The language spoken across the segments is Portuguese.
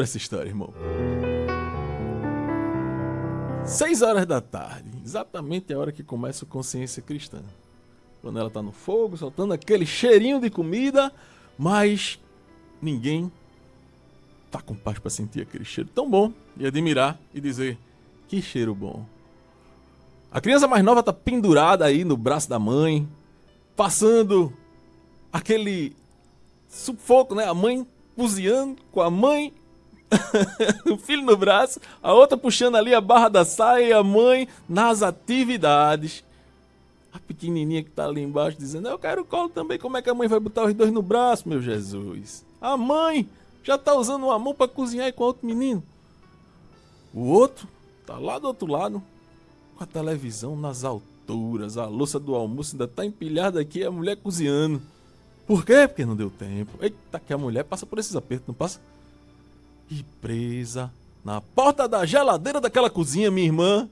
essa história, irmão. 6 horas da tarde, exatamente a hora que começa a Consciência Cristã. Quando ela tá no fogo, soltando aquele cheirinho de comida, mas ninguém tá com paz pra sentir aquele cheiro tão bom e admirar e dizer: que cheiro bom. A criança mais nova tá pendurada aí no braço da mãe, passando aquele sufoco, né? A mãe cozinhando com a mãe, o filho no braço, a outra puxando ali a barra da saia e a mãe nas atividades. A pequenininha que tá ali embaixo dizendo: eu quero colo também. Como é que a mãe vai botar os dois no braço, meu Jesus? A mãe já tá usando uma mão pra cozinhar e com outro menino. O outro tá lá do outro lado, com a televisão nas alturas. A louça do almoço ainda tá empilhada aqui e a mulher cozinhando. Por quê? Porque não deu tempo. Eita, que a mulher passa por esses apertos, não passa? E presa na porta da geladeira daquela cozinha, minha irmã,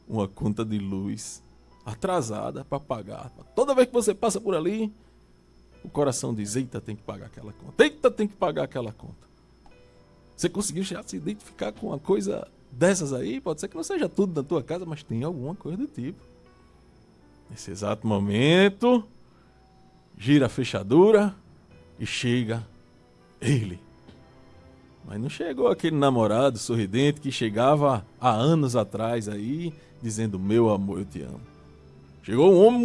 uma conta de luz atrasada pra pagar. Toda vez que você passa por ali, o coração diz: eita, tem que pagar aquela conta. Eita, tem que pagar aquela conta. Você conseguiu já se identificar com uma coisa dessas aí? Pode ser que não seja tudo na tua casa, mas tem alguma coisa do tipo. Nesse exato momento, gira a fechadura e chega ele. Mas não chegou aquele namorado sorridente que chegava há anos atrás aí, dizendo: meu amor, eu te amo. Chegou um homem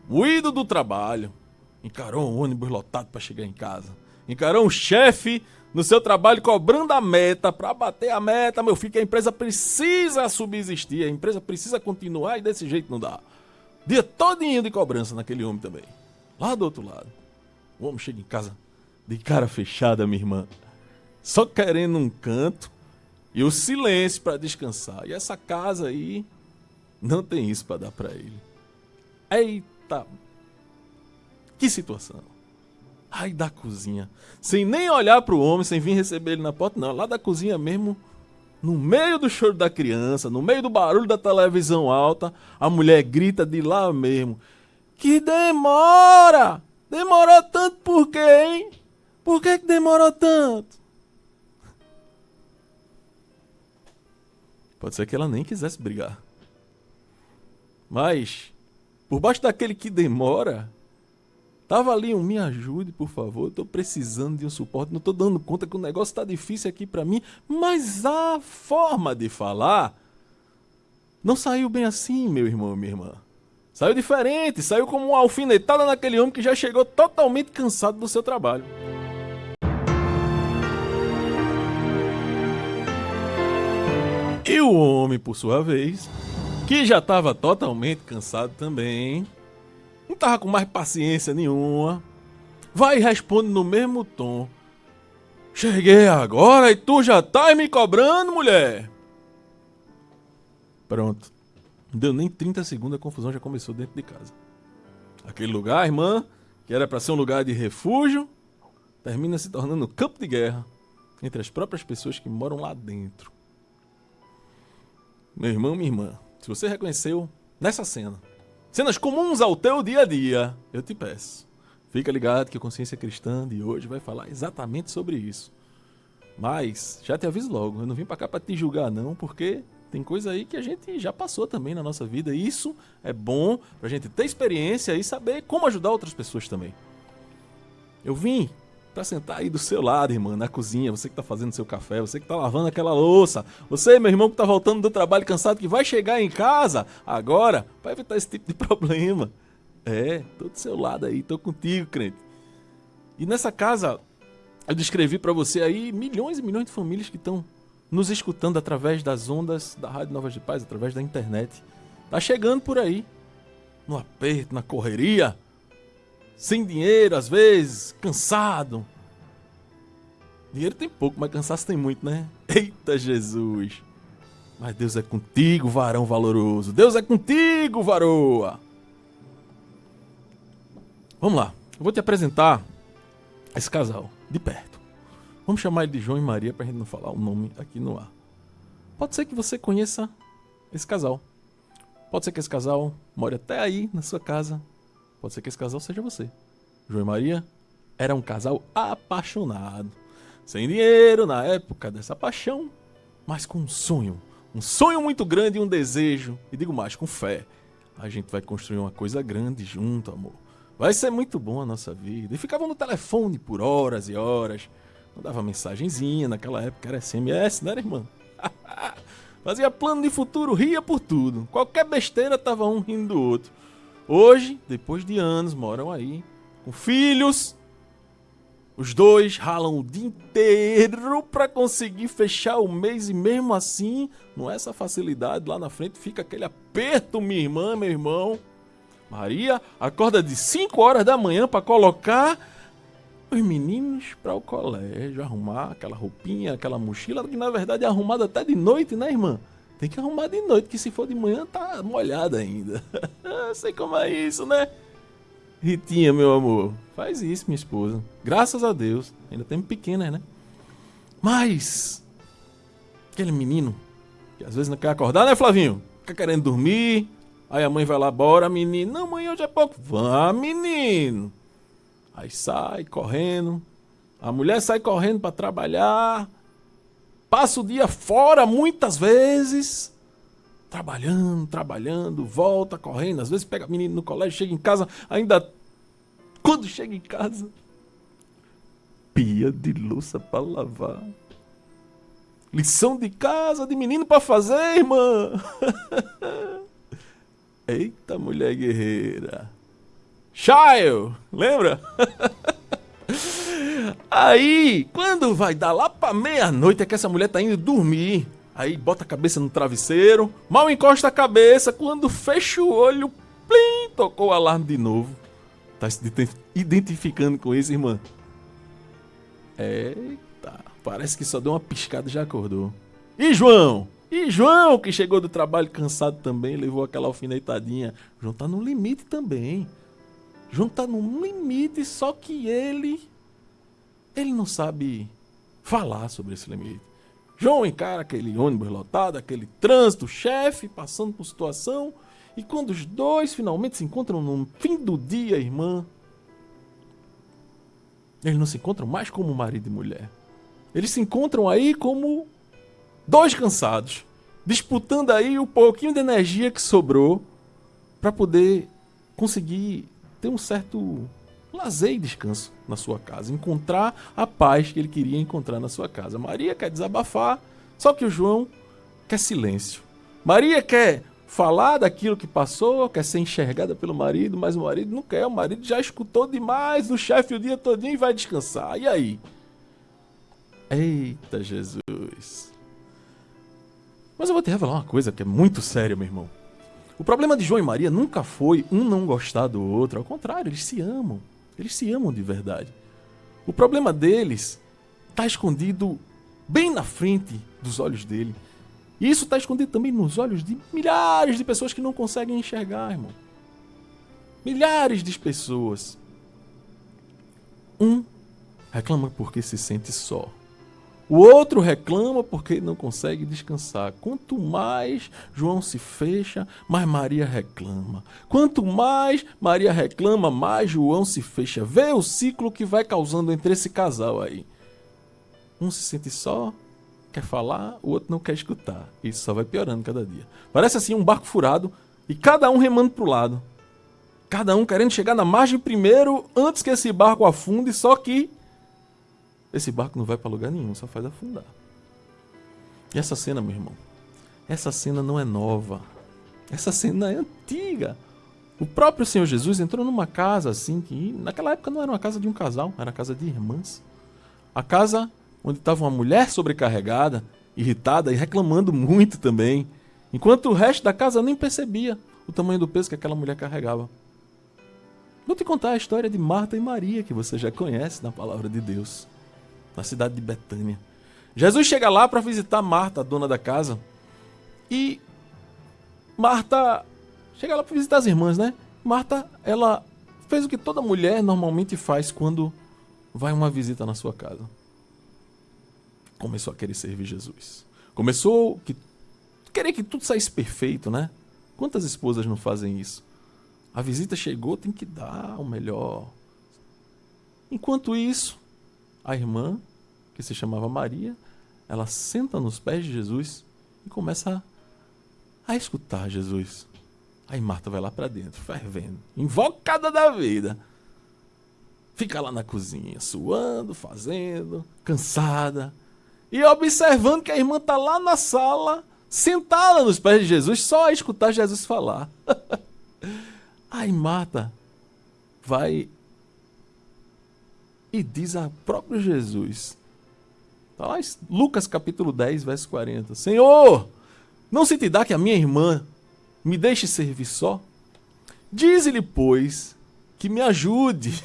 moído do trabalho. Encarou um ônibus lotado para chegar em casa. Encarou um chefe no seu trabalho cobrando a meta. Para bater a meta, meu filho, que a empresa precisa subsistir, a empresa precisa continuar e desse jeito não dá. Dia todinho de cobrança naquele homem também. Lá do outro lado, o homem chega em casa de cara fechada, minha irmã, só querendo um canto e o silêncio para descansar. E essa casa aí não tem isso para dar para ele. Eita, que situação. Ai, da cozinha, sem nem olhar pro homem, sem vir receber ele na porta, não, lá da cozinha mesmo, no meio do choro da criança, no meio do barulho da televisão alta, a mulher grita de lá mesmo: que demora! Demorou tanto por quê, hein? Por que demorou tanto? Pode ser que ela nem quisesse brigar. Mas, por baixo daquele que demora, tava ali um: me ajude, por favor, eu tô precisando de um suporte, não tô dando conta que o negócio tá difícil aqui pra mim. Mas a forma de falar não saiu bem assim, meu irmão e minha irmã. Saiu diferente, saiu como uma alfinetada naquele homem que já chegou totalmente cansado do seu trabalho. E o homem, por sua vez, que já estava totalmente cansado também, não tava com mais paciência nenhuma, vai e responde no mesmo tom: cheguei agora e tu já tá me cobrando, mulher? Pronto. Não deu nem 30 segundos, a confusão já começou dentro de casa. Aquele lugar, irmã, que era para ser um lugar de refúgio, termina se tornando um campo de guerra entre as próprias pessoas que moram lá dentro. Meu irmão, minha irmã, se você reconheceu nessa cena cenas comuns ao teu dia a dia, eu te peço, fica ligado que a Consciência Cristã de hoje vai falar exatamente sobre isso. Mas, já te aviso logo, eu não vim pra cá pra te julgar não, porque tem coisa aí que a gente já passou também na nossa vida. E isso é bom pra gente ter experiência e saber como ajudar outras pessoas também. Eu vim pra sentar aí do seu lado, irmã, na cozinha. Você que tá fazendo seu café, você que tá lavando aquela louça, você, meu irmão, que tá voltando do trabalho cansado, que vai chegar em casa agora pra evitar esse tipo de problema. Tô do seu lado aí, tô contigo, crente. E nessa casa, eu descrevi pra você aí milhões e milhões de famílias que estão nos escutando através das ondas da Rádio Novas de Paz, através da internet. Tá chegando por aí, no aperto, na correria, sem dinheiro às vezes, cansado. Dinheiro tem pouco, mas cansaço tem muito, né? Eita Jesus! Mas Deus é contigo, varão valoroso. Deus é contigo, varoa. Vamos lá, eu vou te apresentar esse casal de perto. Vamos chamar ele de João e Maria pra gente não falar o nome aqui no ar. Pode ser que você conheça esse casal. Pode ser que esse casal more até aí na sua casa. Pode ser que esse casal seja você. João e Maria era um casal apaixonado. Sem dinheiro na época dessa paixão, mas com um sonho muito grande e um desejo, e digo mais, com fé. A gente vai construir uma coisa grande junto, amor. Vai ser muito bom a nossa vida. E ficavam no telefone por horas e horas. Mandava mensagenzinha, naquela época era SMS, né, irmã? Fazia plano de futuro, ria por tudo. Qualquer besteira tava um rindo do outro. Hoje, depois de anos, moram aí, com filhos. Os dois ralam o dia inteiro pra conseguir fechar o mês e mesmo assim, não é essa facilidade. Lá na frente fica aquele aperto, minha irmã, meu irmão. Maria acorda de 5 horas da manhã pra colocar os meninos para o colégio, arrumar aquela roupinha, aquela mochila, que na verdade é arrumada até de noite, né, irmã? Tem que arrumar de noite, que se for de manhã tá molhada ainda. Sei como é isso, né? Ritinha, meu amor, faz isso, minha esposa. Graças a Deus, ainda temos pequenas, né? Mas aquele menino que às vezes não quer acordar, né, Flavinho? Fica querendo dormir. Aí a mãe vai lá, bora, menino. Não, mãe, hoje é pouco. Vá, menino. Aí sai correndo. A mulher sai correndo para trabalhar. Passa o dia fora muitas vezes. Trabalhando, volta correndo. Às vezes pega o menino no colégio, chega em casa, ainda quando chega em casa, pia de louça para lavar. Lição de casa de menino para fazer, irmã. Eita, mulher guerreira. Child, lembra? Aí, quando vai dar lá pra meia-noite, é que essa mulher tá indo dormir. Aí bota a cabeça no travesseiro, mal encosta a cabeça, quando fecha o olho, plim, tocou o alarme de novo. Tá se identificando com isso, irmã? Eita, parece que só deu uma piscada e já acordou. E João? E João, que chegou do trabalho cansado também, levou aquela alfinetadinha. João tá no limite também. João tá no limite, só que ele não sabe falar sobre esse limite. João encara aquele ônibus lotado, aquele trânsito, chefe, passando por situação, e quando os dois finalmente se encontram no fim do dia, irmã, eles não se encontram mais como marido e mulher. Eles se encontram aí como dois cansados, disputando aí o pouquinho de energia que sobrou para poder conseguir ter um certo lazer e descanso na sua casa, encontrar a paz que ele queria encontrar na sua casa. Maria quer desabafar, só que o João quer silêncio. Maria quer falar daquilo que passou, quer ser enxergada pelo marido, mas o marido não quer. O marido já escutou demais do chefe o dia todinho e vai descansar. E aí? Eita Jesus! Mas eu vou te revelar uma coisa que é muito séria, meu irmão. O problema de João e Maria nunca foi um não gostar do outro. Ao contrário, eles se amam. Eles se amam de verdade. O problema deles está escondido bem na frente dos olhos dele. E isso está escondido também nos olhos de milhares de pessoas que não conseguem enxergar, irmão. Milhares de pessoas. Um reclama porque se sente só. O outro reclama porque não consegue descansar. Quanto mais João se fecha, mais Maria reclama. Quanto mais Maria reclama, mais João se fecha. Vê o ciclo que vai causando entre esse casal aí. Um se sente só, quer falar, o outro não quer escutar. Isso só vai piorando cada dia. Parece assim um barco furado e cada um remando pro lado. Cada um querendo chegar na margem primeiro antes que esse barco afunde, só que esse barco não vai para lugar nenhum, só faz afundar. E essa cena, meu irmão, essa cena não é nova. Essa cena é antiga. O próprio Senhor Jesus entrou numa casa assim, que naquela época não era uma casa de um casal, era a casa de irmãs. A casa onde estava uma mulher sobrecarregada, irritada e reclamando muito também, enquanto o resto da casa nem percebia o tamanho do peso que aquela mulher carregava. Vou te contar a história de Marta e Maria, que você já conhece na palavra de Deus. Na cidade de Betânia. Jesus chega lá para visitar Marta, a dona da casa. E Marta chega lá para visitar as irmãs, né? Marta, ela fez o que toda mulher normalmente faz quando vai uma visita na sua casa. Começou a querer servir Jesus. Começou a querer que tudo saísse perfeito, né? Quantas esposas não fazem isso? A visita chegou, tem que dar o melhor. Enquanto isso, a irmã, que se chamava Maria, ela senta nos pés de Jesus e começa a escutar Jesus. Aí Marta vai lá para dentro, fervendo, invocada da vida. Fica lá na cozinha, suando, fazendo, cansada. E observando que a irmã está lá na sala, sentada nos pés de Jesus, só a escutar Jesus falar. Aí Marta vai e diz a próprio Jesus. Está lá em Lucas capítulo 10, verso 40. Senhor, não se te dá que a minha irmã me deixe servir só? Dize-lhe, pois, que me ajude.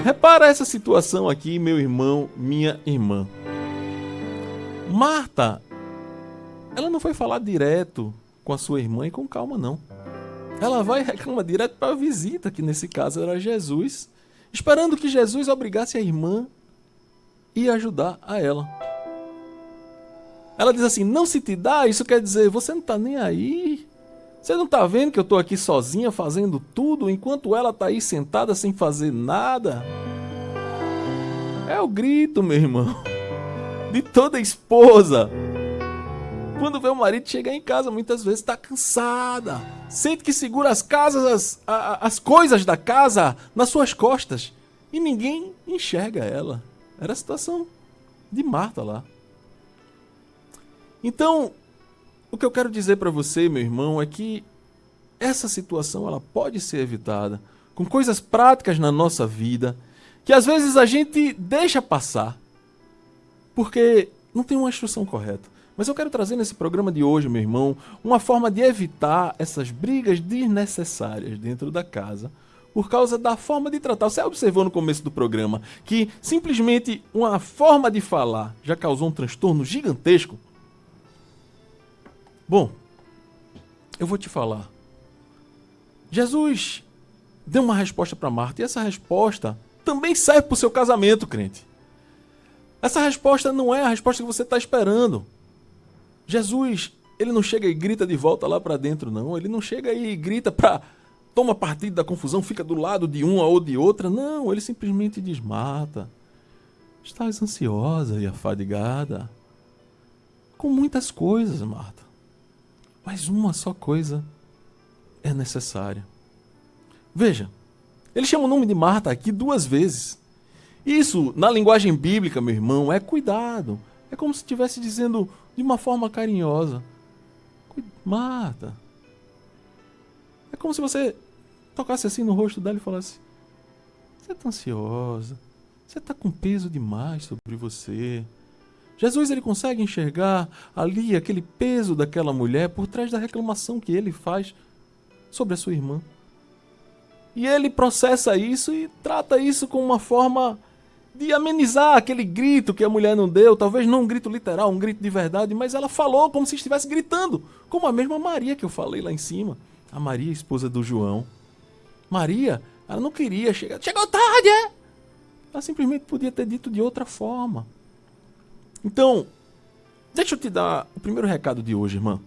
Repara essa situação aqui, meu irmão, minha irmã. Marta, ela não foi falar direto com a sua irmã e com calma, não. Ela vai e reclama direto para a visita, que nesse caso era Jesus, esperando que Jesus obrigasse a irmã e ajudar a ela. Ela diz assim, não se te dá, isso quer dizer, você não está nem aí. Você não está vendo que eu estou aqui sozinha fazendo tudo, enquanto ela está aí sentada sem fazer nada? É o grito, meu irmão, de toda esposa. Quando vê o marido chegar em casa, muitas vezes está cansada. Sente que segura as coisas da casa nas suas costas. E ninguém enxerga ela. Era a situação de Marta lá. Então, o que eu quero dizer para você, meu irmão, é que essa situação ela pode ser evitada com coisas práticas na nossa vida, que às vezes a gente deixa passar, porque não tem uma instrução correta. Mas eu quero trazer nesse programa de hoje, meu irmão, uma forma de evitar essas brigas desnecessárias dentro da casa, por causa da forma de tratar. Você observou no começo do programa que simplesmente uma forma de falar já causou um transtorno gigantesco? Bom, eu vou te falar. Jesus deu uma resposta para Marta e essa resposta também serve para o seu casamento, crente. Essa resposta não é a resposta que você está esperando. Jesus, ele não chega e grita de volta lá para dentro, não. Ele não chega e grita para toma partido da confusão, fica do lado de uma ou de outra. Não, ele simplesmente diz, Marta, estás ansiosa e afadigada com muitas coisas, Marta. Mas uma só coisa é necessária. Veja, ele chama o nome de Marta aqui 2 vezes. Isso, na linguagem bíblica, meu irmão, é cuidado. É como se estivesse dizendo de uma forma carinhosa. Marta. É como se você tocasse assim no rosto dela e falasse, você está ansiosa, você está com peso demais sobre você. Jesus, ele consegue enxergar ali aquele peso daquela mulher por trás da reclamação que ele faz sobre a sua irmã. E ele processa isso e trata isso como uma forma de amenizar aquele grito que a mulher não deu, talvez não um grito literal, um grito de verdade, mas ela falou como se estivesse gritando, como a mesma Maria que eu falei lá em cima, a Maria, esposa do João. Maria, ela não queria chegar, chegou tarde, é? Ela simplesmente podia ter dito de outra forma. Então, deixa eu te dar o primeiro recado de hoje, irmã.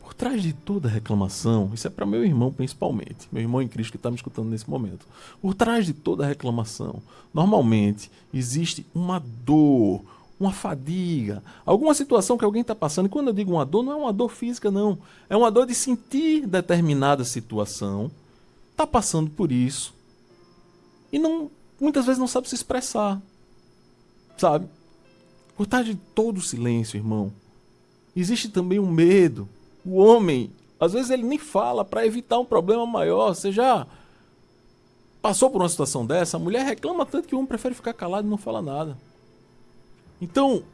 Por trás de toda reclamação, isso é para meu irmão principalmente, meu irmão em Cristo que está me escutando nesse momento. Por trás de toda reclamação, normalmente existe uma dor, uma fadiga, alguma situação que alguém está passando. E quando eu digo uma dor, não é uma dor física, não. É uma dor de sentir determinada situação, está passando por isso e muitas vezes não sabe se expressar, sabe? Por trás de todo o silêncio, irmão, existe também um medo. O homem, às vezes ele nem fala para evitar um problema maior. Você já passou por uma situação dessa? A mulher reclama tanto que o homem prefere ficar calado e não fala nada. Então,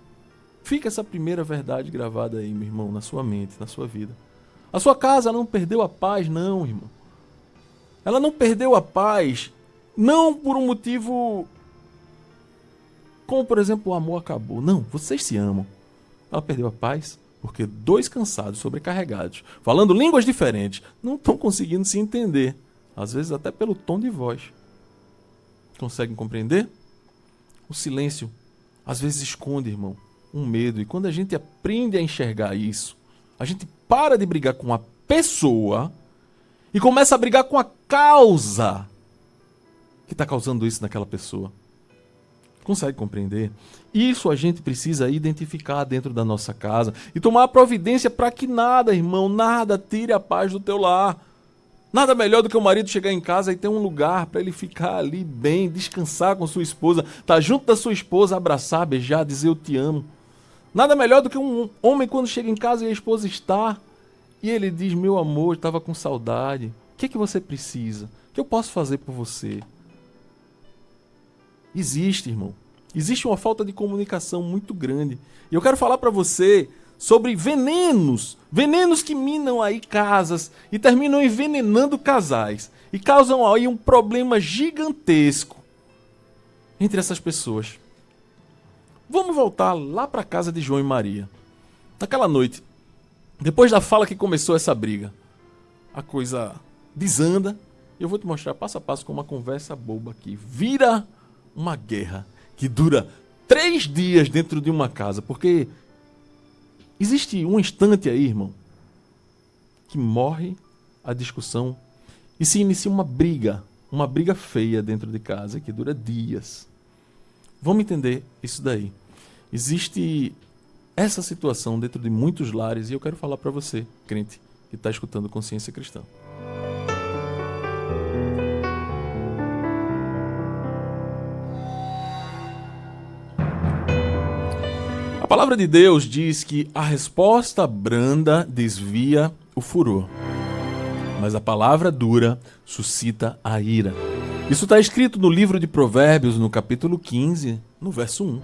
fica essa primeira verdade gravada aí, meu irmão, na sua mente, na sua vida. A sua casa não perdeu a paz, não, irmão. Ela não perdeu a paz, não por um motivo como, por exemplo, o amor acabou. Não, vocês se amam. Ela perdeu a paz porque 2 cansados, sobrecarregados, falando línguas diferentes, não estão conseguindo se entender. Às vezes até pelo tom de voz. Conseguem compreender? O silêncio, às vezes, esconde, irmão, um medo. E quando a gente aprende a enxergar isso, a gente para de brigar com a pessoa e começa a brigar com a causa que está causando isso naquela pessoa? Consegue compreender? Isso a gente precisa identificar dentro da nossa casa e tomar providência para que nada, irmão, nada tire a paz do teu lar. Nada melhor do que o marido chegar em casa e ter um lugar para ele ficar ali bem, descansar com sua esposa, estar junto da sua esposa, abraçar, beijar, dizer eu te amo. Nada melhor do que um homem quando chega em casa e a esposa está e ele diz, meu amor, estava com saudade. O que é que você precisa? O que eu posso fazer por você? Existe, irmão. Existe uma falta de comunicação muito grande. E eu quero falar para você sobre venenos. Venenos que minam aí casas e terminam envenenando casais. E causam aí um problema gigantesco entre essas pessoas. Vamos voltar lá para a casa de João e Maria. Naquela noite, depois da fala que começou essa briga, a coisa desanda. Eu vou te mostrar passo a passo como uma conversa boba que vira uma guerra que dura 3 dias dentro de uma casa, porque existe um instante aí, irmão, que morre a discussão e se inicia uma briga feia dentro de casa que dura dias. Vamos entender isso daí. Existe essa situação dentro de muitos lares e eu quero falar para você, crente, que está escutando Consciência Cristã. A palavra de Deus diz que a resposta branda desvia o furor, mas a palavra dura suscita a ira. Isso está escrito no livro de Provérbios, no capítulo 15, no verso 1.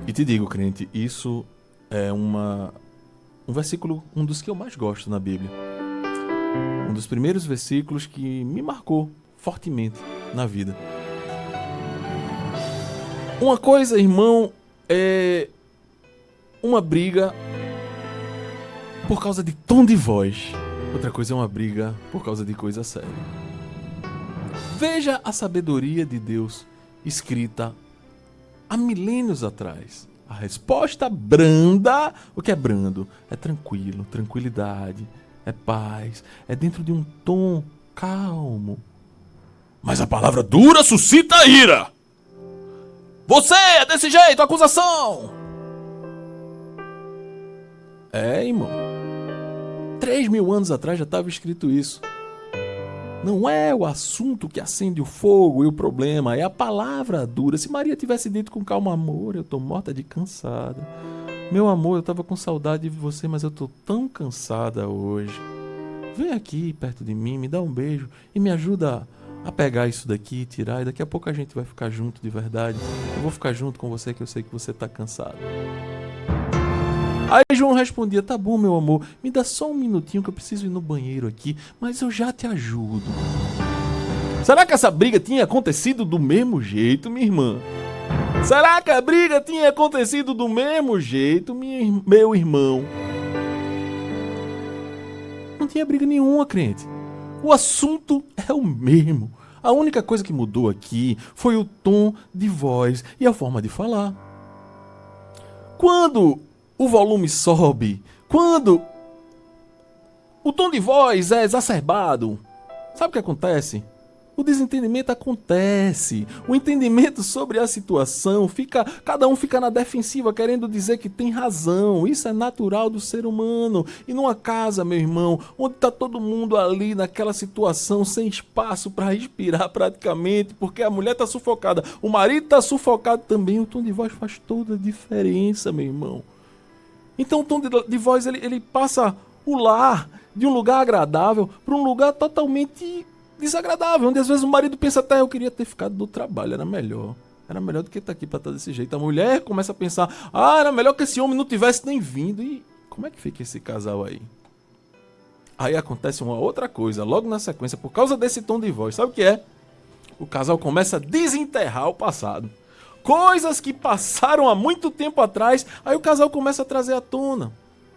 E te digo, crente, isso é um versículo, um dos que eu mais gosto na Bíblia. Um dos primeiros versículos que me marcou fortemente na vida. Uma coisa, irmão, é uma briga por causa de tom de voz. Outra coisa é uma briga por causa de coisa séria. Veja a sabedoria de Deus escrita há milênios atrás. A resposta branda, o que é brando? É tranquilo, tranquilidade, é paz, é dentro de um tom calmo. Mas a palavra dura suscita a ira. Você é desse jeito, acusação! É, irmão. 3.000 anos atrás já estava escrito isso. Não é o assunto que acende o fogo e o problema, é a palavra dura. Se Maria tivesse dito com calma, amor, eu tô morta de cansada. Meu amor, eu tava com saudade de você, mas eu tô tão cansada hoje. Vem aqui perto de mim, me dá um beijo e me ajuda a pegar isso daqui, tirar, e daqui a pouco a gente vai ficar junto de verdade. Eu vou ficar junto com você que eu sei que você tá cansado. Aí João respondia, tá bom, meu amor, me dá só um minutinho que eu preciso ir no banheiro aqui, mas eu já te ajudo. Será que essa briga tinha acontecido do mesmo jeito, minha irmã? Será que a briga tinha acontecido do mesmo jeito, meu irmão? Não tinha briga nenhuma, crente. O assunto é o mesmo. A única coisa que mudou aqui foi o tom de voz e a forma de falar. Quando o volume sobe, quando o tom de voz é exacerbado, sabe o que acontece? O desentendimento acontece. O entendimento sobre a situação cada um fica na defensiva, querendo dizer que tem razão. Isso é natural do ser humano. E numa casa, meu irmão, onde está todo mundo ali naquela situação, sem espaço para respirar praticamente, porque a mulher está sufocada, o marido está sufocado também, o tom de voz faz toda a diferença, meu irmão. Então o tom de voz ele passa o lar de um lugar agradável para um lugar totalmente desagradável, onde às vezes o marido pensa até eu queria ter ficado do trabalho, era melhor do que estar aqui para estar desse jeito. A mulher começa a pensar, era melhor que esse homem não tivesse nem vindo. E como é que fica esse casal aí? Aí acontece uma outra coisa, logo na sequência, por causa desse tom de voz, sabe o que é? O casal começa a desenterrar o passado. Coisas que passaram há muito tempo atrás, aí o casal começa a trazer à tona.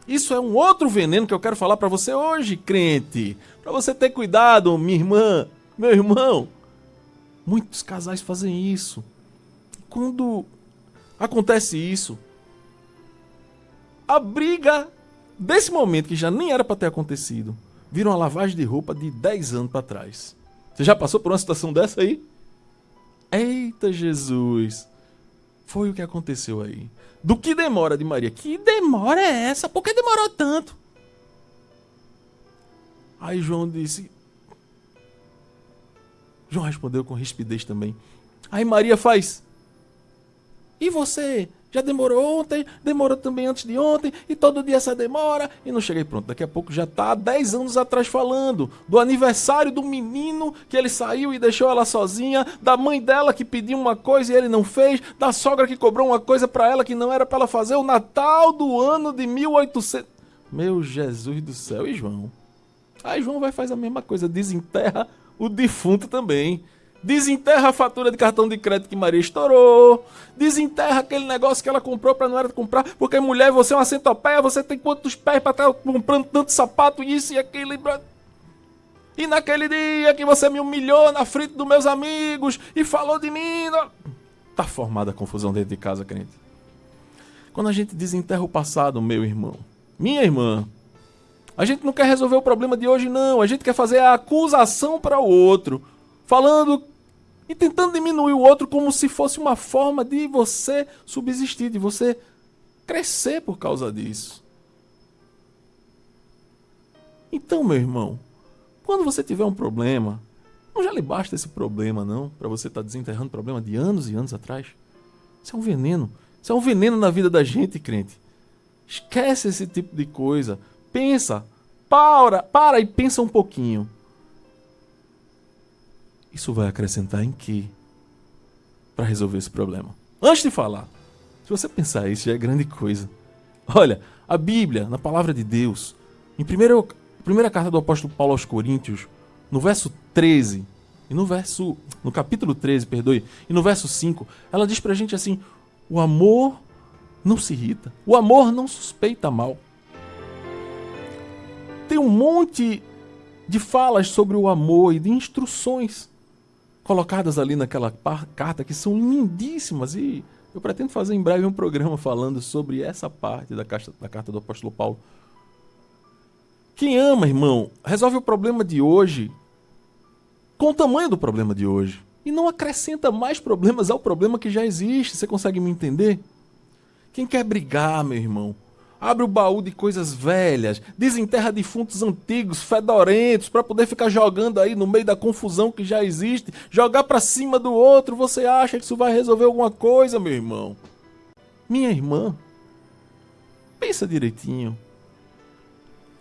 Isso é um outro veneno que eu quero falar para você hoje, crente. Para você ter cuidado, minha irmã, meu irmão. Muitos casais fazem isso. Quando acontece isso, a briga desse momento, que já nem era para ter acontecido, vira uma lavagem de roupa de 10 anos para trás. Você já passou por uma situação dessa aí? Eita Jesus! Foi o que aconteceu aí. Do que demora de Maria? Que demora é essa? Por que demorou tanto? Aí João disse... João respondeu com rispidez também. Aí Maria faz... E você? Já demorou ontem, demorou também antes de ontem, e todo dia essa demora, e não cheguei pronto. Daqui a pouco já tá há 10 anos atrás falando do aniversário do menino, que ele saiu e deixou ela sozinha, da mãe dela que pediu uma coisa e ele não fez, da sogra que cobrou uma coisa pra ela que não era pra ela fazer, o Natal do ano de 1800... Meu Jesus do céu, e João? Aí João vai fazer a mesma coisa, desenterra o defunto também. Desenterra a fatura de cartão de crédito que Maria estourou. Desenterra aquele negócio que ela comprou para não era comprar. Porque mulher, você é uma centopeia, você tem quantos pés para estar comprando tanto sapato, isso e aquilo. E naquele dia que você me humilhou na frente dos meus amigos e falou de mim... Tá formada a confusão dentro de casa, crente. Quando a gente desenterra o passado, meu irmão, minha irmã, a gente não quer resolver o problema de hoje, não. A gente quer fazer a acusação para o outro. Falando e tentando diminuir o outro como se fosse uma forma de você subsistir, de você crescer por causa disso. Então, meu irmão, quando você tiver um problema, não já lhe basta esse problema, não, para você estar desenterrando problema de anos e anos atrás. Isso é um veneno. Isso é um veneno na vida da gente, crente. Esquece esse tipo de coisa. Pensa, para e pensa um pouquinho. Isso vai acrescentar em quê? Para resolver esse problema. Antes de falar, se você pensar isso, já é grande coisa. Olha, a Bíblia, na palavra de Deus, em primeira carta do apóstolo Paulo aos Coríntios, no verso 13, e no capítulo 13, perdoe, e no verso 5, ela diz pra gente assim: o amor não se irrita, o amor não suspeita mal. Tem um monte de falas sobre o amor e de instruções colocadas ali naquela carta que são lindíssimas, e eu pretendo fazer em breve um programa falando sobre essa parte da carta do apóstolo Paulo. Quem ama, irmão, resolve o problema de hoje com o tamanho do problema de hoje e não acrescenta mais problemas ao problema que já existe. Você consegue me entender? Quem quer brigar, meu irmão, abre o baú de coisas velhas, desenterra defuntos antigos, fedorentos, para poder ficar jogando aí no meio da confusão que já existe, jogar para cima do outro. Você acha que isso vai resolver alguma coisa, meu irmão? Minha irmã, pensa direitinho.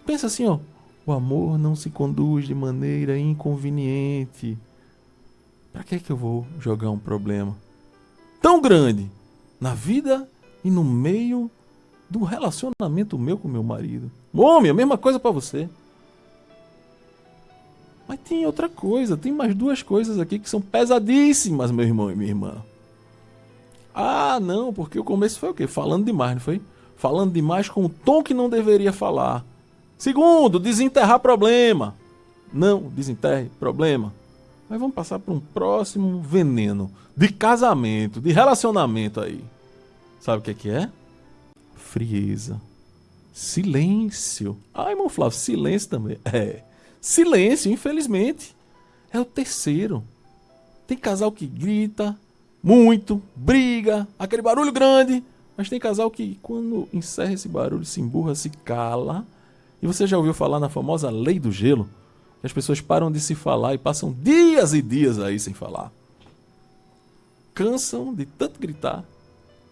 Pensa assim, ó. O amor não se conduz de maneira inconveniente. Para que eu vou jogar um problema tão grande na vida e no meio do relacionamento meu com meu marido? Homem, a mesma coisa pra você. Mas tem outra coisa, tem mais duas coisas aqui que são pesadíssimas, meu irmão e minha irmã. Ah, não, porque o começo foi o quê? Falando demais, não foi? Falando demais com o tom que não deveria falar. Segundo, desenterrar problema. Não, desenterre problema. Mas vamos passar para um próximo veneno de casamento, de relacionamento aí. Sabe o que é? Frieza. Silêncio. Ah, irmão Flávio, silêncio também. É. Silêncio, infelizmente. É o terceiro. Tem casal que grita muito, briga, aquele barulho grande. Mas tem casal que, quando encerra esse barulho, se emburra, se cala. E você já ouviu falar na famosa lei do gelo? Que as pessoas param de se falar e passam dias e dias aí sem falar. Cansam de tanto gritar.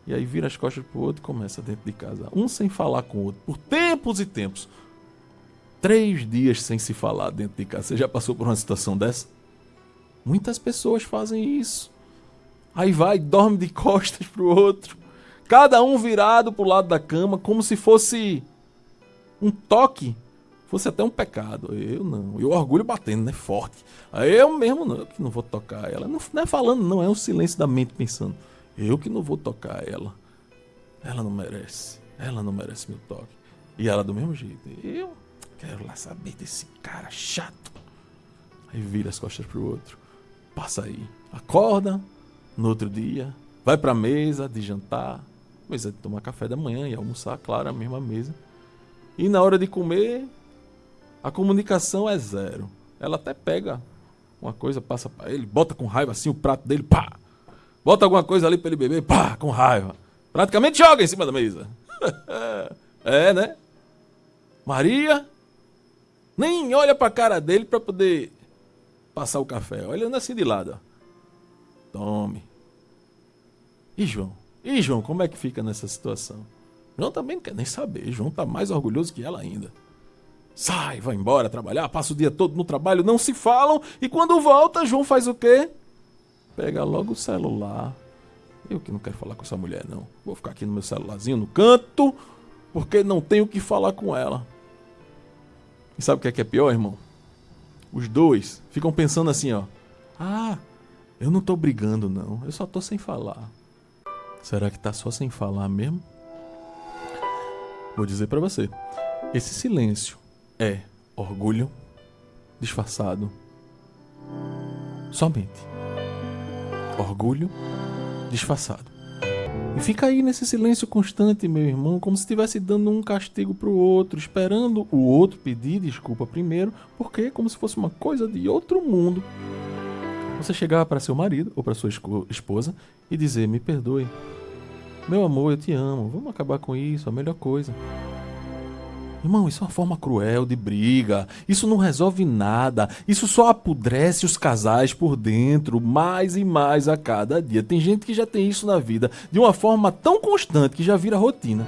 E aí vira as costas pro outro e começa dentro de casa. Um sem falar com o outro. Por tempos e tempos. 3 dias sem se falar dentro de casa. Você já passou por uma situação dessa? Muitas pessoas fazem isso. Aí vai, dorme de costas pro outro. Cada um virado pro lado da cama, como se fosse um toque. Fosse até um pecado. Eu não. E o orgulho batendo, né? Forte. Aí eu mesmo não. Eu que não vou tocar ela. Não é falando, não. É um silêncio da mente pensando. Eu que não vou tocar ela. Ela não merece. Ela não merece meu toque. E ela do mesmo jeito. Eu quero lá saber desse cara chato. Aí vira as costas pro outro. Passa aí. Acorda. No outro dia. Vai pra mesa de jantar. Mesa de tomar café da manhã e almoçar, claro, a mesma mesa. E na hora de comer, a comunicação é zero. Ela até pega uma coisa, passa pra ele, bota com raiva assim o prato dele, pá! bota alguma coisa ali pra ele beber, pá, com raiva. Praticamente joga em cima da mesa. É, né? Maria nem olha pra cara dele pra poder passar o café. Olhando assim de lado, ó. Tome. E João? E João, como é que fica nessa situação? João também não quer nem saber. João tá mais orgulhoso que ela ainda. Sai, vai embora trabalhar, passa o dia todo no trabalho, não se falam. E quando volta, João faz o quê? Pega logo o celular. Eu que não quero falar com essa mulher, não. Vou ficar aqui no meu celularzinho, no canto, porque não tenho o que falar com ela. E sabe o que é pior, irmão? Os dois ficam pensando assim, ó. Ah, eu não tô brigando, não. Eu só tô sem falar. Será que tá só sem falar mesmo? Vou dizer pra você. Esse silêncio é orgulho disfarçado. Somente. Orgulho disfarçado. E fica aí nesse silêncio constante, meu irmão, como se estivesse dando um castigo pro outro, esperando o outro pedir desculpa primeiro, porque como se fosse uma coisa de outro mundo. Você chegar para seu marido ou para sua esposa e dizer: me perdoe, meu amor, eu te amo, vamos acabar com isso, a melhor coisa. Irmão, isso é uma forma cruel de briga, isso não resolve nada, isso só apodrece os casais por dentro, mais e mais a cada dia. Tem gente que já tem isso na vida de uma forma tão constante que já vira rotina.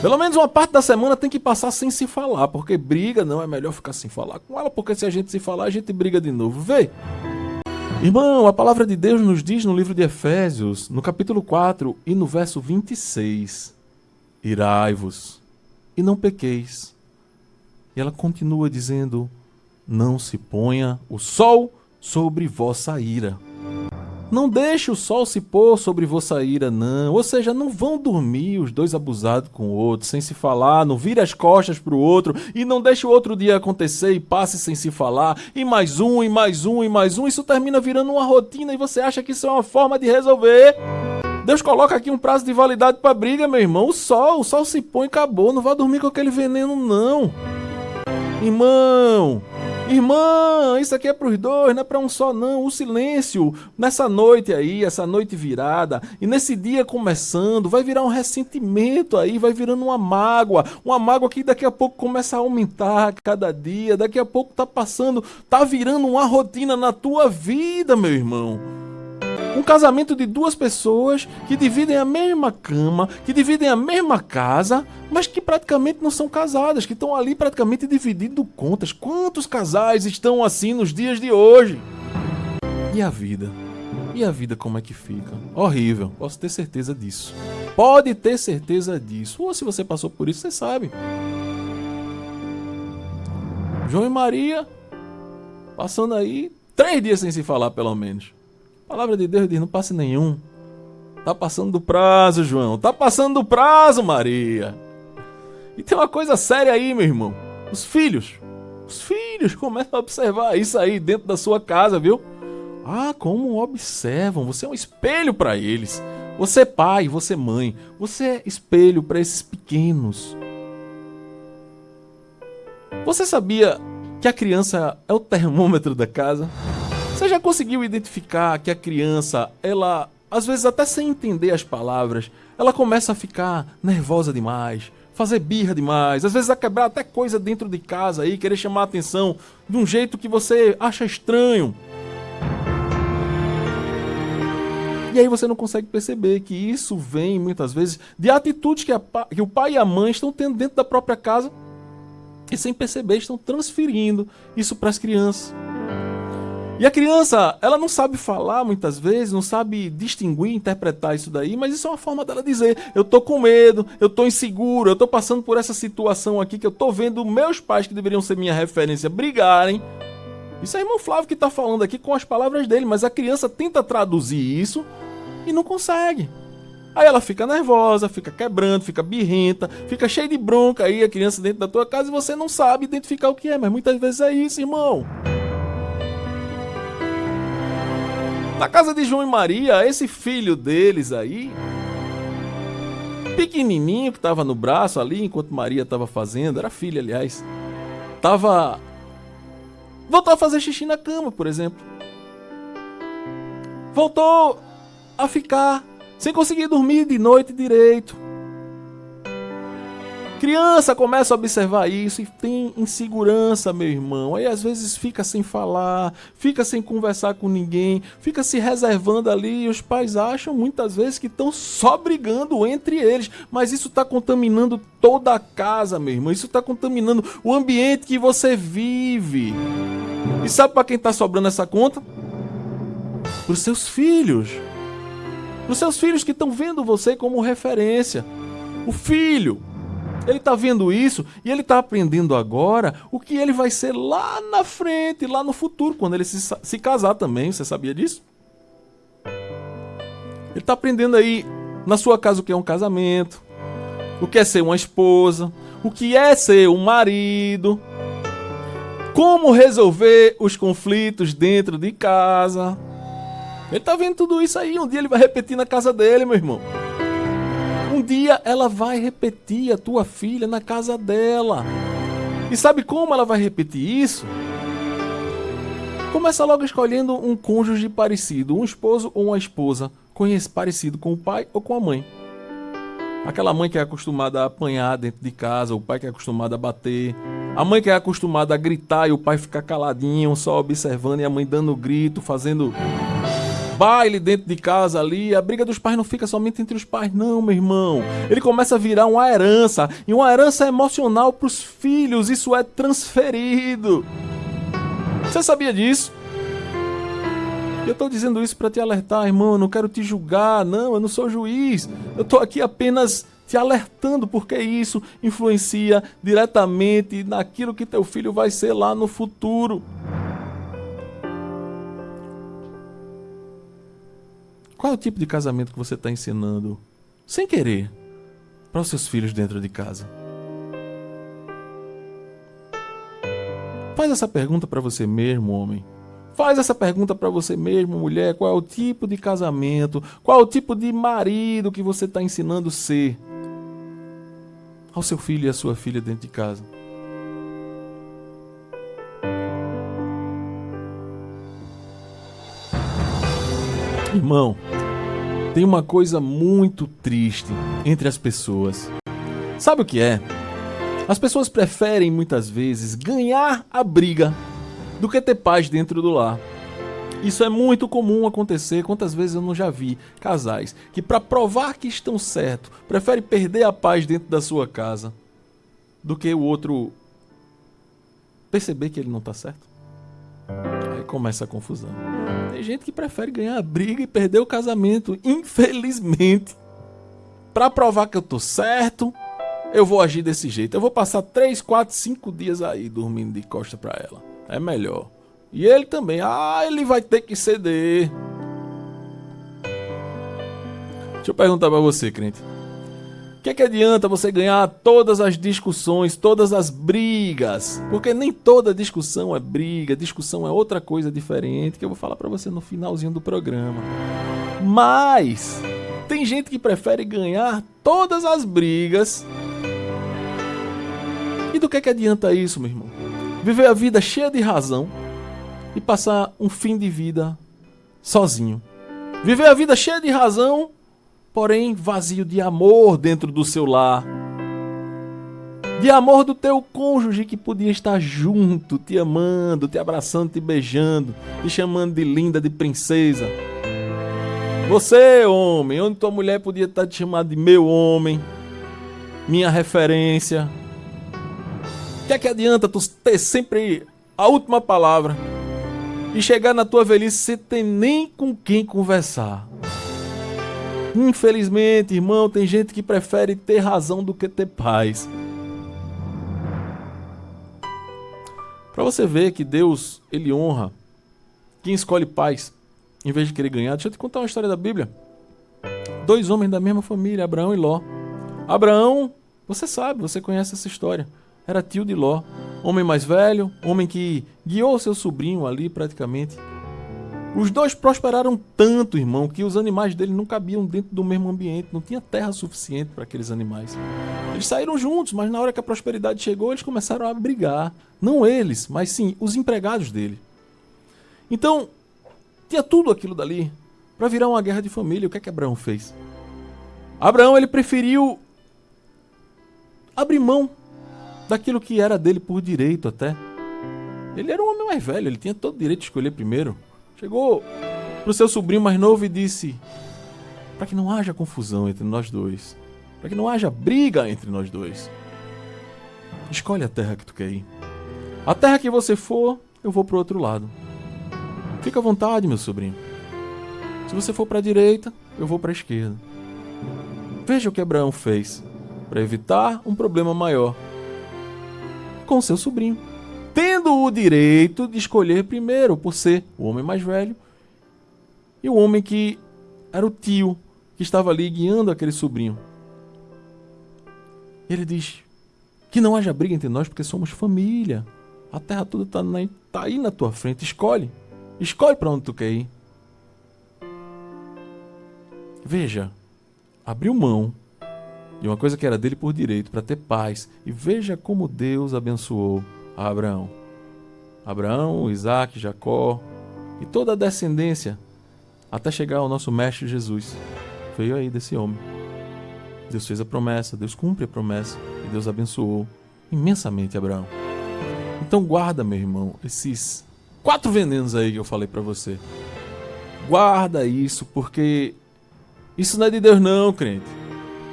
Pelo menos uma parte da semana tem que passar sem se falar, porque briga não, é melhor ficar sem falar com ela, porque se a gente se falar, a gente briga de novo. Vê! Irmão, a palavra de Deus nos diz no livro de Efésios, no capítulo 4 e no verso 26, irai-vos e não pequeis. E ela continua dizendo: não se ponha o sol sobre vossa ira. Não deixe o sol se pôr sobre vossa ira, não. Ou seja, não vão dormir os dois abusados com o outro, sem se falar, não vire as costas pro outro e não deixe o outro dia acontecer e passe sem se falar, e mais um, e mais um, e mais um. Isso termina virando uma rotina e você acha que isso é uma forma de resolver. Deus coloca aqui um prazo de validade pra briga, meu irmão. O sol se põe e acabou. Não vá dormir com aquele veneno, não. Irmã, isso aqui é pros dois, não é pra um só, não. O silêncio, nessa noite aí, essa noite virada, e nesse dia começando, vai virar um ressentimento aí, vai virando uma mágoa que daqui a pouco começa a aumentar a cada dia, daqui a pouco tá virando uma rotina na tua vida, meu irmão. Um casamento de duas pessoas que dividem a mesma cama, que dividem a mesma casa, mas que praticamente não são casadas, que estão ali praticamente dividindo contas. Quantos casais estão assim nos dias de hoje? E a vida? E a vida como é que fica? Horrível, posso ter certeza disso. Pode ter certeza disso. Ou se você passou por isso, você sabe. João e Maria, passando aí 3 dias sem se falar pelo menos. A palavra de Deus diz: não passe nenhum. Tá passando do prazo, João. Tá passando do prazo, Maria. E tem uma coisa séria aí, meu irmão. Os filhos começam a observar isso aí dentro da sua casa, viu? Ah, como observam. Você é um espelho para eles. Você é pai, você é mãe. Você é espelho para esses pequenos. Você sabia que a criança é o termômetro da casa? Você já conseguiu identificar que a criança, ela, às vezes até sem entender as palavras, ela começa a ficar nervosa demais, fazer birra demais, às vezes a quebrar até coisa dentro de casa aí, querer chamar a atenção de um jeito que você acha estranho. E aí você não consegue perceber que isso vem, muitas vezes, de atitudes que o pai e a mãe estão tendo dentro da própria casa e sem perceber estão transferindo isso para as crianças. E a criança, ela não sabe falar muitas vezes, não sabe distinguir, interpretar isso daí, mas isso é uma forma dela dizer: eu tô com medo, eu tô inseguro, eu tô passando por essa situação aqui que eu tô vendo meus pais, que deveriam ser minha referência, brigarem. Isso é o irmão Flávio que tá falando aqui com as palavras dele, mas a criança tenta traduzir isso e não consegue. Aí ela fica nervosa, fica quebrando, fica birrenta, fica cheia de bronca aí, a criança dentro da tua casa, e você não sabe identificar o que é, mas muitas vezes é isso, irmão. Na casa de João e Maria, esse filho deles aí, pequenininho, que estava no braço ali, enquanto Maria estava fazendo, era filha, aliás, voltou a fazer xixi na cama, por exemplo. Voltou a ficar sem conseguir dormir de noite direito. Criança começa a observar isso e tem insegurança, meu irmão. Aí às vezes fica sem falar, fica sem conversar com ninguém, fica se reservando ali. E os pais acham muitas vezes que estão só brigando entre eles. Mas isso está contaminando toda a casa, meu irmão. Isso está contaminando o ambiente que você vive. E sabe para quem está sobrando essa conta? Para os seus filhos. Para os seus filhos que estão vendo você como referência. O filho, ele está vendo isso e ele está aprendendo agora o que ele vai ser lá na frente, lá no futuro, quando ele se casar também. Você sabia disso? Ele está aprendendo aí na sua casa o que é um casamento, o que é ser uma esposa, o que é ser um marido, como resolver os conflitos dentro de casa. Ele está vendo tudo isso aí. Um dia ele vai repetir na casa dele, meu irmão. Um dia ela vai repetir, a tua filha, na casa dela. E sabe como ela vai repetir isso? Começa logo escolhendo um cônjuge parecido, um esposo ou uma esposa parecido com o pai ou com a mãe. Aquela mãe que é acostumada a apanhar dentro de casa, o pai que é acostumado a bater, a mãe que é acostumada a gritar e o pai ficar caladinho, só observando, e a mãe dando grito, fazendo baile dentro de casa ali. A briga dos pais não fica somente entre os pais, não, meu irmão. Ele começa a virar uma herança, e uma herança emocional para os filhos. Isso é transferido. Você sabia disso? Eu estou dizendo isso para te alertar, irmão. Eu não quero te julgar, não, eu não sou juiz. Eu estou aqui apenas te alertando, porque isso influencia diretamente naquilo que teu filho vai ser lá no futuro. Qual é o tipo de casamento que você está ensinando, sem querer, para os seus filhos dentro de casa? Faz essa pergunta para você mesmo, homem. Faz essa pergunta para você mesmo, mulher. Qual é o tipo de casamento, qual é o tipo de marido que você está ensinando a ser ao seu filho e à sua filha dentro de casa? Irmão, tem uma coisa muito triste entre as pessoas. Sabe o que é? As pessoas preferem muitas vezes ganhar a briga do que ter paz dentro do lar. Isso é muito comum acontecer. Quantas vezes eu não já vi casais que, para provar que estão certos, preferem perder a paz dentro da sua casa do que o outro perceber que ele não está certo? Aí começa a confusão. Tem gente que prefere ganhar a briga e perder o casamento, infelizmente. Para provar que eu tô certo, eu vou agir desse jeito. Eu vou passar 3, 4, 5 dias aí dormindo de costa para ela. É melhor. E ele também. Ele vai ter que ceder. Deixa eu perguntar para você, crente. O que adianta você ganhar todas as discussões, todas as brigas? Porque nem toda discussão é briga, discussão é outra coisa diferente, que eu vou falar para você no finalzinho do programa. Mas tem gente que prefere ganhar todas as brigas. E do que adianta isso, meu irmão? Viver a vida cheia de razão e passar um fim de vida sozinho. Viver a vida cheia de razão, porém vazio de amor dentro do seu lar. De amor do teu cônjuge que podia estar junto, te amando, te abraçando, te beijando, te chamando de linda, de princesa. Você, homem, onde tua mulher podia estar te chamando de meu homem, minha referência. O que adianta tu ter sempre a última palavra e chegar na tua velhice sem ter nem com quem conversar? Infelizmente, irmão, tem gente que prefere ter razão do que ter paz. Para você ver que Deus, ele honra quem escolhe paz em vez de querer ganhar. Deixa eu te contar uma história da Bíblia. 2 homens da mesma família, Abraão e Ló. Abraão, você sabe, você conhece essa história. Era tio de Ló, homem mais velho, homem que guiou seu sobrinho ali praticamente. Os dois prosperaram tanto, irmão, que os animais dele não cabiam dentro do mesmo ambiente, não tinha terra suficiente para aqueles animais. Eles saíram juntos, mas na hora que a prosperidade chegou, eles começaram a brigar. Não eles, mas sim os empregados dele. Então, tinha tudo aquilo dali para virar uma guerra de família. O que é que Abraão fez? Abraão, ele preferiu abrir mão daquilo que era dele por direito até. Ele era um homem mais velho, ele tinha todo o direito de escolher primeiro. Chegou pro seu sobrinho mais novo e disse: para que não haja confusão entre nós dois, para que não haja briga entre nós dois, escolhe a terra que tu quer ir. A terra que você for, eu vou pro outro lado. Fica à vontade, meu sobrinho. Se você for para a direita, eu vou para a esquerda. Veja o que Abraão fez para evitar um problema maior com seu sobrinho, tendo o direito de escolher primeiro, por ser o homem mais velho e o homem que era o tio que estava ali guiando aquele sobrinho. Ele diz que não haja briga entre nós porque somos família. A terra toda tá aí na tua frente. Escolhe para onde tu quer ir. Veja, abriu mão de uma coisa que era dele por direito para ter paz. E veja como Deus abençoou a Abraão. Abraão, Isaac, Jacó e toda a descendência até chegar ao nosso mestre Jesus. Veio aí desse homem. Deus fez a promessa, Deus cumpre a promessa e Deus abençoou imensamente Abraão. Então guarda, meu irmão, esses 4 venenos aí que eu falei para você. Guarda isso, porque isso não é de Deus não, crente.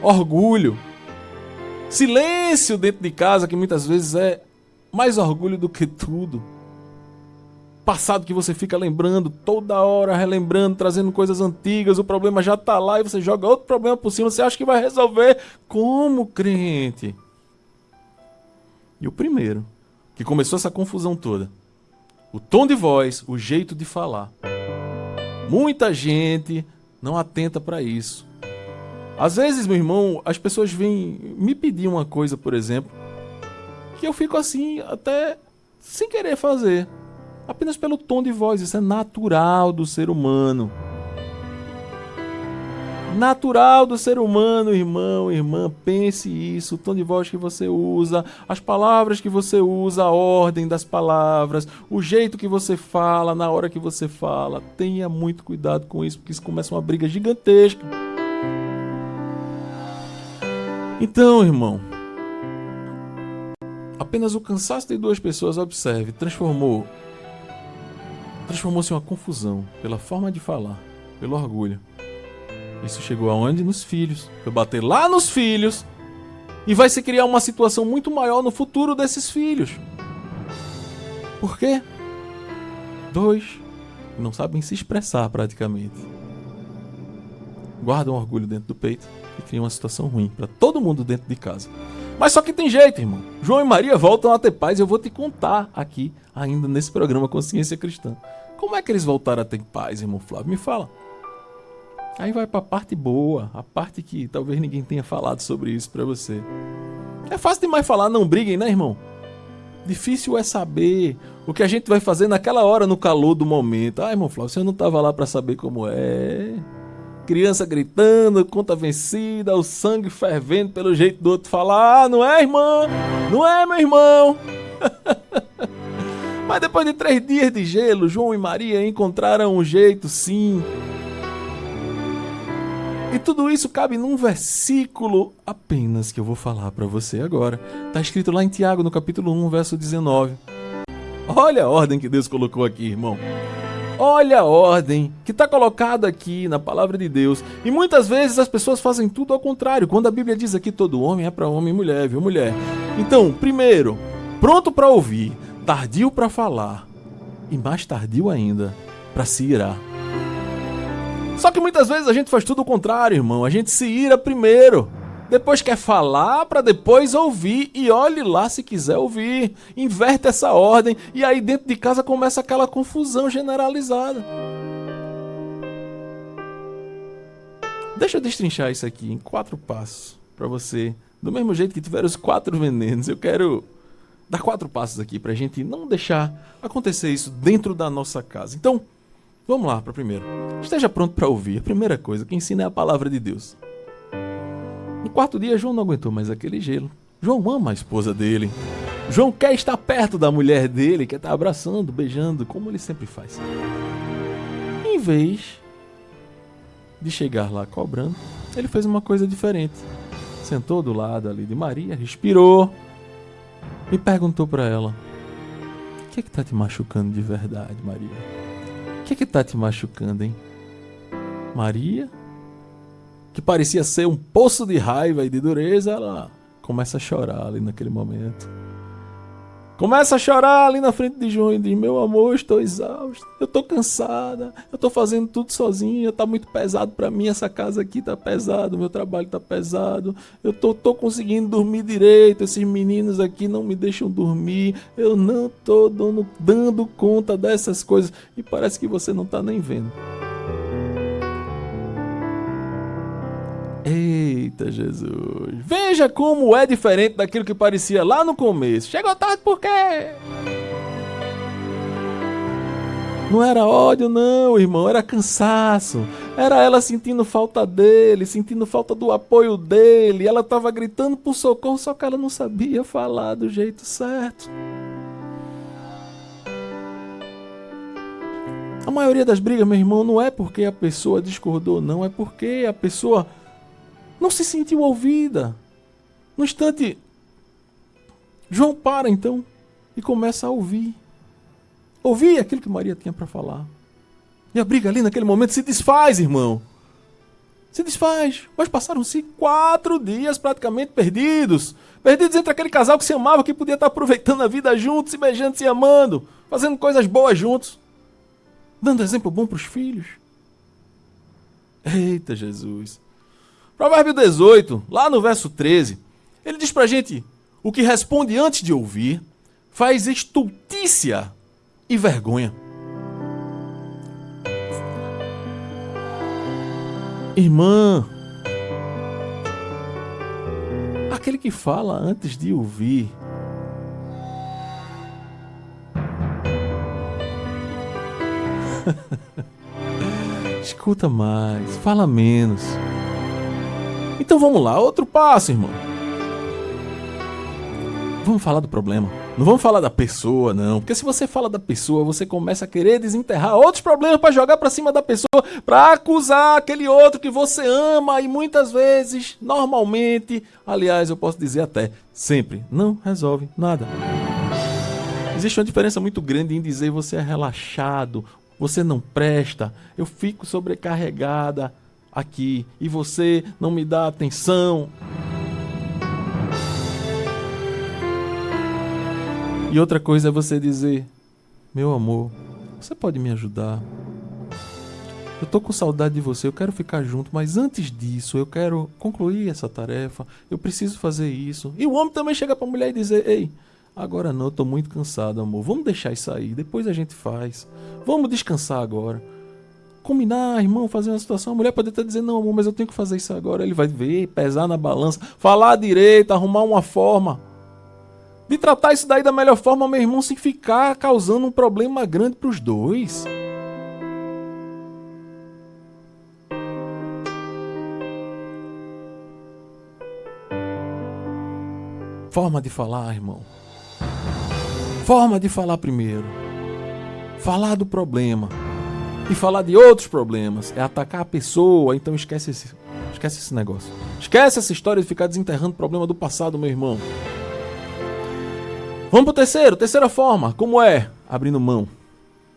Orgulho. Silêncio dentro de casa, que muitas vezes é mais orgulho do que tudo. Passado que você fica lembrando, toda hora relembrando, trazendo coisas antigas, o problema já tá lá e você joga outro problema por cima, você acha que vai resolver. Como, crente? E o primeiro, que começou essa confusão toda, o tom de voz, o jeito de falar. Muita gente não atenta para isso. Às vezes, meu irmão, as pessoas vêm me pedir uma coisa, por exemplo, que eu fico assim, até sem querer fazer. Apenas pelo tom de voz, isso é natural do ser humano. Natural do ser humano, irmão, irmã, pense isso, o tom de voz que você usa, as palavras que você usa, a ordem das palavras, o jeito que você fala, na hora que você fala. Tenha muito cuidado com isso, porque isso começa uma briga gigantesca. Então, irmão, apenas o cansaço de 2 pessoas, observe, transformou-se em uma confusão pela forma de falar, pelo orgulho. Isso chegou aonde? Nos filhos. Foi bater lá nos filhos e vai se criar uma situação muito maior no futuro desses filhos. Por quê? 2 que não sabem se expressar praticamente. Guardam orgulho dentro do peito e criam uma situação ruim para todo mundo dentro de casa. Mas só que tem jeito, irmão. João e Maria voltam a ter paz e eu vou te contar aqui, ainda nesse programa Consciência Cristã. Como é que eles voltaram a ter paz, irmão Flávio? Me fala. Aí vai para a parte boa, a parte que talvez ninguém tenha falado sobre isso para você. É fácil demais falar, não briguem, né, irmão? Difícil é saber o que a gente vai fazer naquela hora, no calor do momento. Ah, irmão Flávio, você não estava lá para saber como é. Criança gritando, conta vencida, o sangue fervendo pelo jeito do outro falar. Ah, não é, irmã? Não é, meu irmão? Mas depois de 3 dias de gelo, João e Maria encontraram um jeito, sim. E tudo isso cabe num versículo apenas que eu vou falar para você agora. Está escrito lá em Tiago, no capítulo 1, verso 19. Olha a ordem que Deus colocou aqui, irmão. Olha a ordem que está colocada aqui na palavra de Deus. E muitas vezes as pessoas fazem tudo ao contrário. Quando a Bíblia diz aqui todo homem é para homem e mulher, viu, mulher? Então, primeiro, pronto para ouvir, tardio para falar e mais tardio ainda para se irar. Só que muitas vezes a gente faz tudo o contrário, irmão. A gente se ira primeiro, depois quer falar para depois ouvir. E olhe lá se quiser ouvir. Inverte essa ordem e aí dentro de casa começa aquela confusão generalizada. Deixa eu destrinchar isso aqui em 4 passos para você. Do mesmo jeito que tiveram os 4 venenos, eu quero dar 4 passos aqui para a gente não deixar acontecer isso dentro da nossa casa. Então, vamos lá para o primeiro. Esteja pronto para ouvir. A primeira coisa que ensina é a palavra de Deus. No 4º dia, João não aguentou mais aquele gelo. João ama a esposa dele. João quer estar perto da mulher dele, quer estar abraçando, beijando, como ele sempre faz. Em vez de chegar lá cobrando, ele fez uma coisa diferente. Sentou do lado ali de Maria, respirou e perguntou para ela: o que é que tá te machucando de verdade, Maria? O que é que tá te machucando, hein? Maria, que parecia ser um poço de raiva e de dureza, ela começa a chorar ali naquele momento. Começa a chorar ali na frente de João e diz: meu amor, eu estou exausta, eu estou cansada, eu estou fazendo tudo sozinha, está muito pesado para mim, essa casa aqui está pesado, meu trabalho está pesado, eu tô conseguindo dormir direito, esses meninos aqui não me deixam dormir, eu não estou dando conta dessas coisas, e parece que você não está nem vendo. Eita Jesus, veja como é diferente daquilo que parecia lá no começo. Chegou tarde por quê? Não era ódio não, irmão, era cansaço. Era ela sentindo falta dele, sentindo falta do apoio dele. Ela estava gritando por socorro, só que ela não sabia falar do jeito certo. A maioria das brigas, meu irmão, não é porque a pessoa discordou, não, é porque a pessoa não se sentiu ouvida. No instante, João para então e começa a ouvir. Ouvir aquilo que Maria tinha para falar. E a briga ali naquele momento se desfaz, irmão. Se desfaz. Mas passaram-se 4 dias praticamente perdidos. Perdidos entre aquele casal que se amava, que podia estar aproveitando a vida juntos, se beijando, se amando, fazendo coisas boas juntos, dando exemplo bom para os filhos. Eita Jesus. Provérbio 18, lá no verso 13, ele diz pra gente: o que responde antes de ouvir faz estultícia e vergonha. Irmã, aquele que fala antes de ouvir escuta mais, fala menos. Então vamos lá, outro passo, irmão. Vamos falar do problema. Não vamos falar da pessoa, não. Porque se você fala da pessoa, você começa a querer desenterrar outros problemas para jogar para cima da pessoa, para acusar aquele outro que você ama e muitas vezes, normalmente, aliás, eu posso dizer até sempre, não resolve nada. Existe uma diferença muito grande em dizer você é relaxado, você não presta, eu fico sobrecarregada aqui e você não me dá atenção. E outra coisa é você dizer: meu amor, você pode me ajudar? Eu tô com saudade de você, eu quero ficar junto, mas antes disso eu quero concluir essa tarefa, eu preciso fazer isso. E o homem também chega pra mulher e dizer: ei, agora não, eu tô muito cansado, amor, vamos deixar isso aí, depois a gente faz, vamos descansar agora. Combinar, irmão, fazer uma situação, a mulher pode até dizer: não, amor, mas eu tenho que fazer isso agora. Ele vai ver, pesar na balança, falar direito, arrumar uma forma de tratar isso daí da melhor forma, meu irmão, sem ficar causando um problema grande para os dois. Forma de falar, irmão. Forma de falar primeiro. Falar do problema. E falar de outros problemas. É atacar a pessoa, então esquece esse negócio. Esquece essa história de ficar desenterrando o problema do passado, meu irmão. Vamos pro terceira forma, como é? Abrindo mão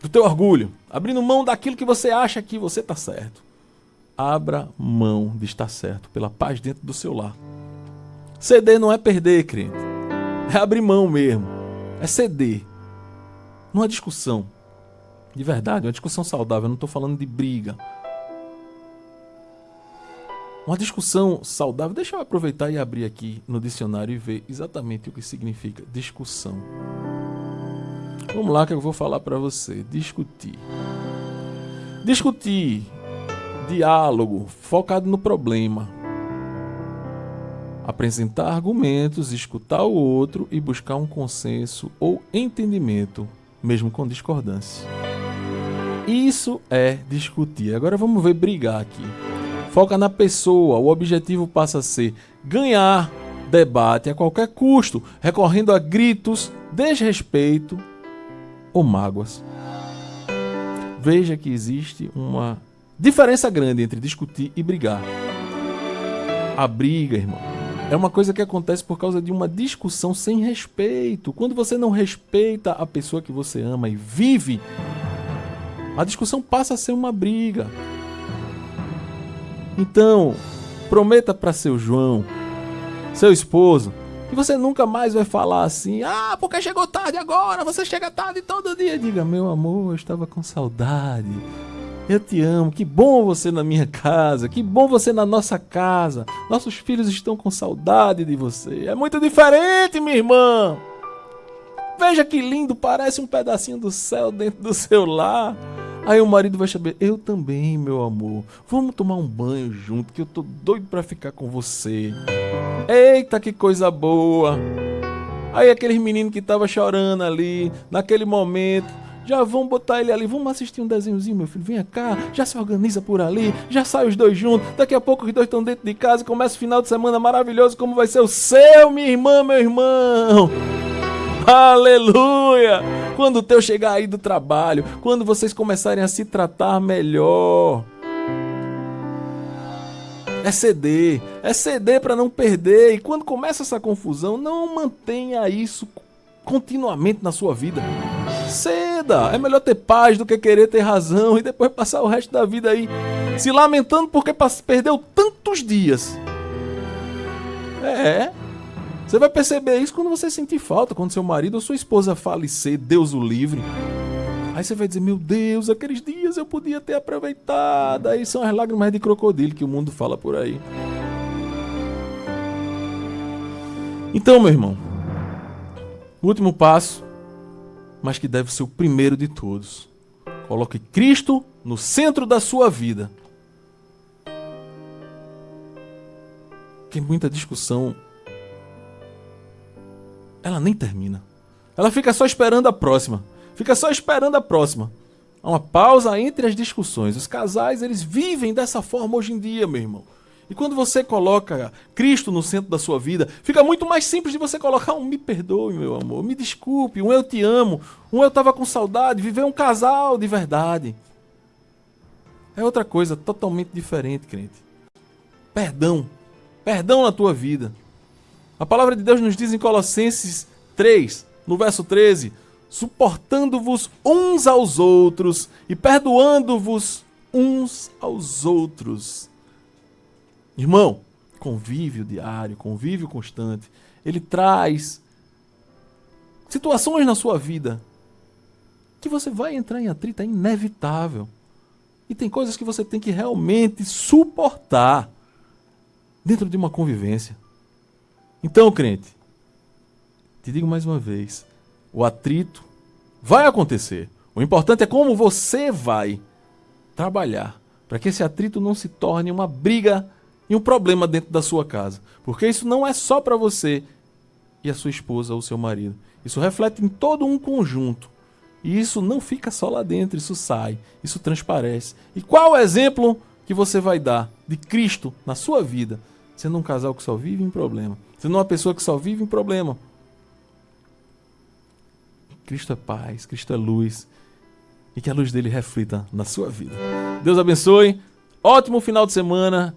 do teu orgulho, abrindo mão daquilo que você acha que você tá certo. Abra mão de estar certo, pela paz dentro do seu lar. Ceder não é perder, crente. É abrir mão mesmo, é ceder. Numa discussão, de verdade, uma discussão saudável, eu não tô falando de briga. Uma discussão saudável, deixa eu aproveitar e abrir aqui no dicionário e ver exatamente o que significa discussão. Vamos lá que eu vou falar para você. Discutir. Discutir, diálogo, focado no problema. Apresentar argumentos, escutar o outro e buscar um consenso ou entendimento, mesmo com discordância. Isso é discutir. Agora vamos ver brigar aqui. Foca na pessoa, o objetivo passa a ser ganhar debate a qualquer custo, recorrendo a gritos, desrespeito ou mágoas. Veja que existe uma diferença grande entre discutir e brigar. A briga, irmão, é uma coisa que acontece por causa de uma discussão sem respeito. Quando você não respeita a pessoa que você ama e vive, a discussão passa a ser uma briga. Então, prometa para seu João, seu esposo, que você nunca mais vai falar assim: ah, porque chegou tarde agora, você chega tarde todo dia. Diga: meu amor, eu estava com saudade. Eu te amo, que bom você na minha casa, que bom você na nossa casa. Nossos filhos estão com saudade de você. É muito diferente, minha irmã. Veja que lindo, parece um pedacinho do céu dentro do seu lar. Aí o marido vai saber: eu também, meu amor. Vamos tomar um banho junto, que eu tô doido pra ficar com você. Eita, que coisa boa. Aí aqueles meninos que estavam chorando ali, naquele momento, já vão botar ele ali: vamos assistir um desenhozinho, meu filho, vem cá, já se organiza por ali, já sai os dois juntos, daqui a pouco os dois estão dentro de casa, começa o final de semana maravilhoso, como vai ser o seu, minha irmã, meu irmão. Aleluia! Quando o teu chegar aí do trabalho, quando vocês começarem a se tratar melhor, é ceder para não perder. E quando começa essa confusão, não mantenha isso continuamente na sua vida. Ceda, é melhor ter paz do que querer ter razão e depois passar o resto da vida aí se lamentando porque perdeu tantos dias. Você vai perceber isso quando você sentir falta, quando seu marido ou sua esposa falecer, Deus o livre. Aí você vai dizer: meu Deus, aqueles dias eu podia ter aproveitado. Aí são as lágrimas de crocodilo que o mundo fala por aí. Então, meu irmão, o último passo, mas que deve ser o primeiro de todos: coloque Cristo no centro da sua vida. Tem muita discussão, ela nem termina. Ela fica só esperando a próxima. Há uma pausa entre as discussões. Os casais, eles vivem dessa forma hoje em dia, meu irmão. E quando você coloca Cristo no centro da sua vida, fica muito mais simples de você colocar um me perdoe, meu amor, me desculpe, um eu te amo, um eu estava com saudade, viver um casal de verdade. É outra coisa totalmente diferente, crente. Perdão na tua vida. A palavra de Deus nos diz em Colossenses 3, no verso 13: suportando-vos uns aos outros e perdoando-vos uns aos outros. Irmão, convívio diário, convívio constante, ele traz situações na sua vida que você vai entrar em atrito, é inevitável. E tem coisas que você tem que realmente suportar dentro de uma convivência. Então, crente, te digo mais uma vez, o atrito vai acontecer. O importante é como você vai trabalhar para que esse atrito não se torne uma briga e um problema dentro da sua casa. Porque isso não é só para você e a sua esposa ou seu marido. Isso reflete em todo um conjunto. E isso não fica só lá dentro, isso sai, isso transparece. E qual o exemplo que você vai dar de Cristo na sua vida, sendo um casal que só vive em problema, sendo uma pessoa que só vive em problema? Cristo é paz, Cristo é luz, e que a luz dele reflita na sua vida. Deus abençoe, ótimo final de semana